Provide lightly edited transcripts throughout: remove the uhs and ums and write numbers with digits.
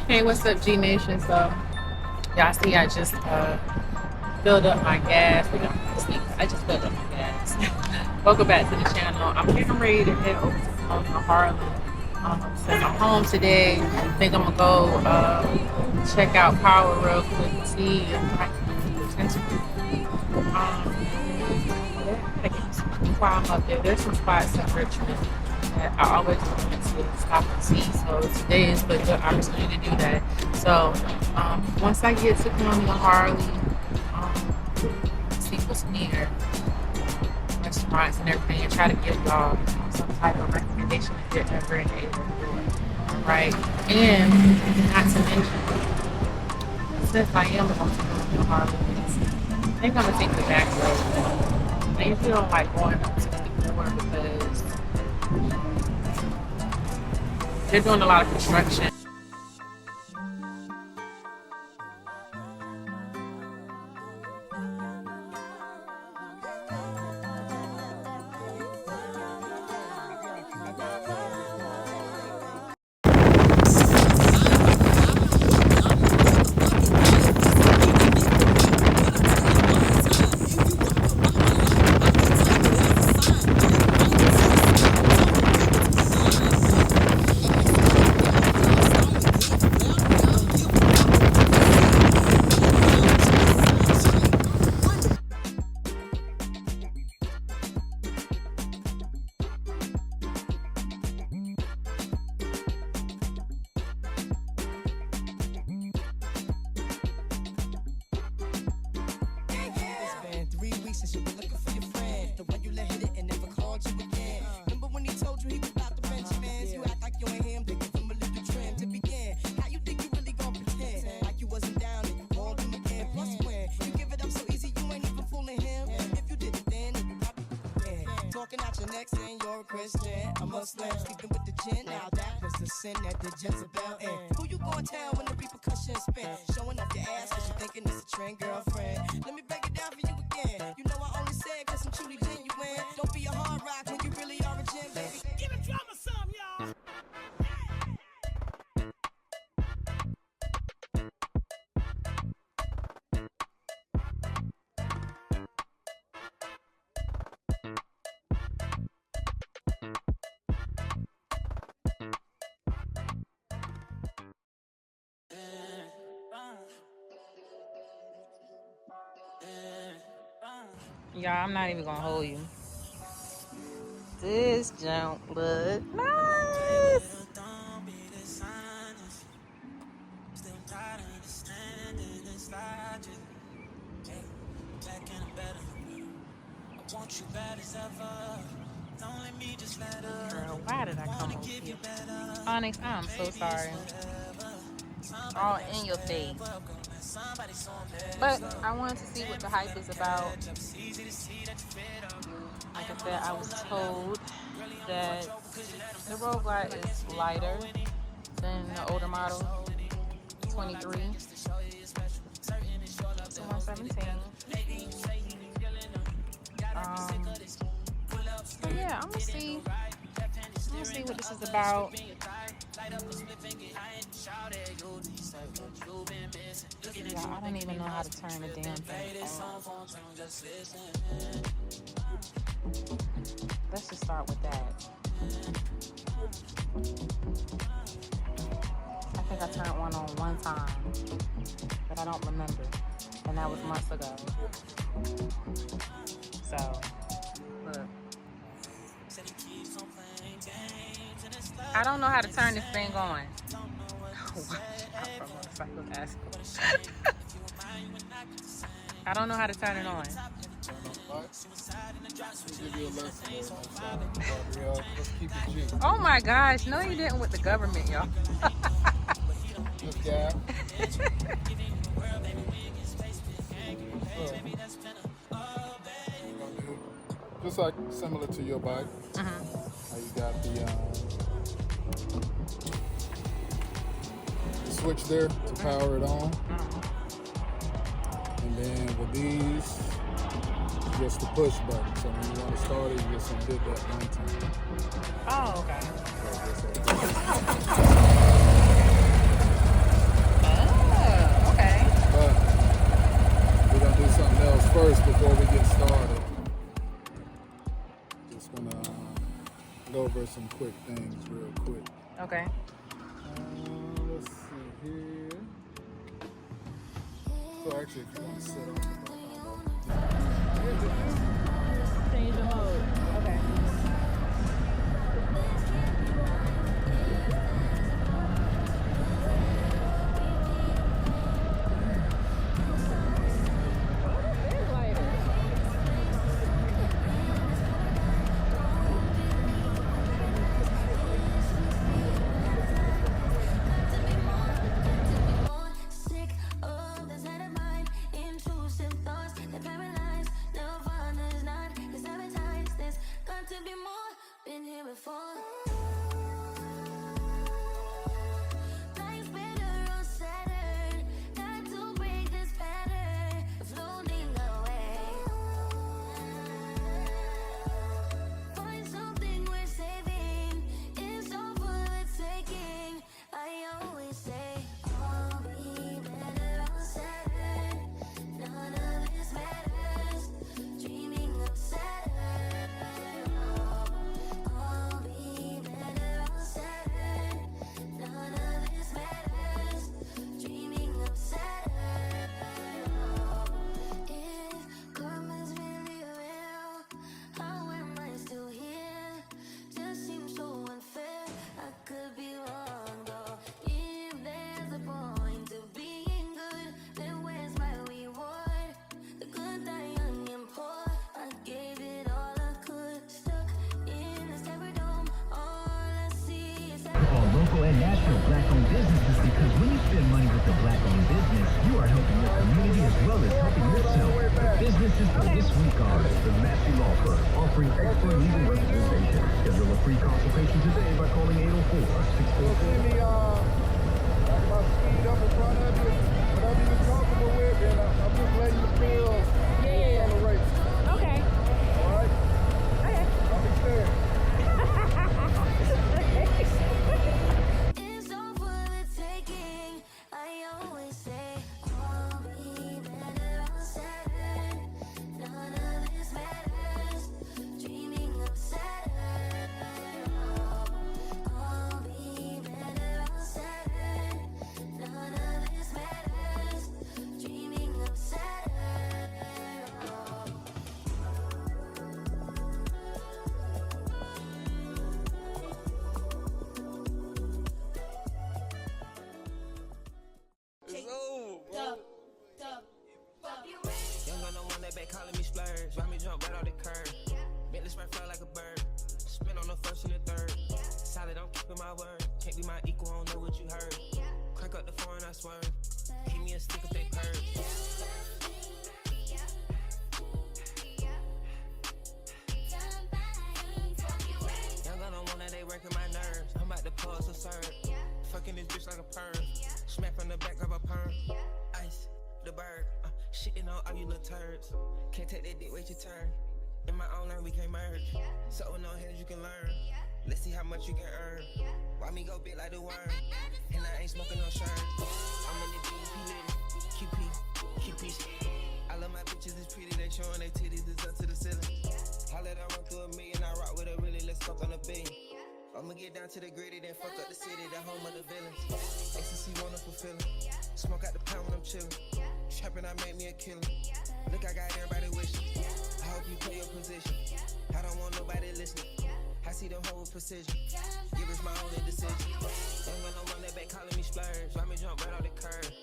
Hey, what's up, G Nation? So, y'all see, I just filled up my gas. We don't see, I just filled up my gas. Welcome back to the channel. I'm getting ready to head over to Harlem. Since I'm home today, I think I'm gonna go check out Power real quick, see if I can potentially. While I'm up there, there's some spots in Richmond that I always wanted to stop and see. So today is a good opportunity to do that. So once I get to Columbia Harley, see what's near restaurants and everything, and try to give y'all some type of recommendation if you're ever in the area. Right, and not to mention, since I am going to Columbia Harley, I think I'm gonna take the back road. I usually don't like going up 64 because they're doing a lot of construction. And you're a Christian, a Muslim, sleeping with the gin. Now that was the sin that did Jezebel in. Who you gonna tell when the repercussions spin? Showing up your ass cause you thinking it's a trend, girlfriend. Let me break it down for you again. You know I only said cause I'm truly genuine. Don't be a hard rock when you really are a gin, baby. Give the drummer some, y'all. Y'all, I'm not even gonna hold you. This junk look nice. Girl, why did I come over here? Onyxx, I'm so sorry. All in your face. But I wanted to see what the hype is about. Like I said, I was told that the Road Glide is lighter than the older model, 23 to 117. So yeah, I'm gonna see what this is about. Yeah, I don't even know how to turn the damn thing on. Let's just start with that. I think I turned one on one time, but I don't remember, and that was months ago. So, look. I don't know how to turn this thing on. I don't know how to turn it on. Oh my gosh, no you didn't with the government, y'all. Just like similar to your bike. How you got the switch there to power it on. And then with these, just the push button. So when you want to start it, you just hit that one time. Oh, okay. some quick things real quick. Okay. Let's see here. So actually, if you want to sit on the Change the mode. Okay. Local and national black-owned businesses, because when you spend money with a black-owned business, you are helping your community as well as helping yourself. The businesses for this week are the Massey Law Firm, offering expert legal representation. Schedule a free consultation today by calling 804-644. my speed up in front of you. Whatever you're comfortable with, then I'm just letting you feel on the race. Okay. All right? Okay. I'll be fair. It's all for the taking. I always say I'll be better on Saturn. None of this matters. Dreaming of Saturn. I'll be better on Saturn. None of this matters. Dreaming of Saturn. Young gun, no one that back calling me splurge. Ride me jump right off the curb. Bentley spread fly like a bird. Spin on the first and the third. Solid, I'm keeping my word. Can't be my equal, I don't know what you heard. Crank up the foreign, I swerve. Keep me a stick if they purge. Young gun, no one that they working my nerves. I'm about to pause to serve. Fucking this bitch like a perm. Smack from the back, grab a perm. Ice, the bird. Shitting on all you little turds. Can't take that dick, wait your turn. In my own lane, we can't merge. So with no hands, you can learn. Let's see how much you can earn. Why me go big like the worm? And I ain't smoking no shirt. I'm in the DP living. QP. I love my bitches, it's pretty. They showing their titties, it's up to the ceiling. I let her run through a million. I rock with her really, let's fuck on a billion. I'ma get down to the gritty, then fuck up the city, the home of the villains. ACC wonderful feeling. Smoke out the pound when I'm chillin'. Trappin', I make me a killer. Look, I got everybody wishing. I hope you play your position. I don't want nobody listening. I see them hold with precision. Give us my only decision. Ain't got no one that back calling me splurge. Ride me jump right off the curb.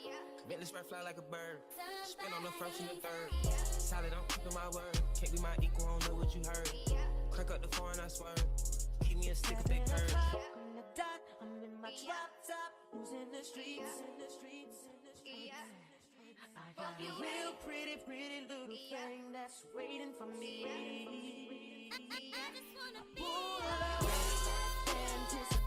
Bentley spread fly like a bird. Spin on the first and the third. Solid, I'm keeping my word. Can't be my equal, I don't know what you heard. Crank up the foreign, I swerve. Keep me a stick if they purge. On the dot, I'm in my drop top, losing the streets. I got a real pretty little thing that's waiting for me. Pull up, anticipate.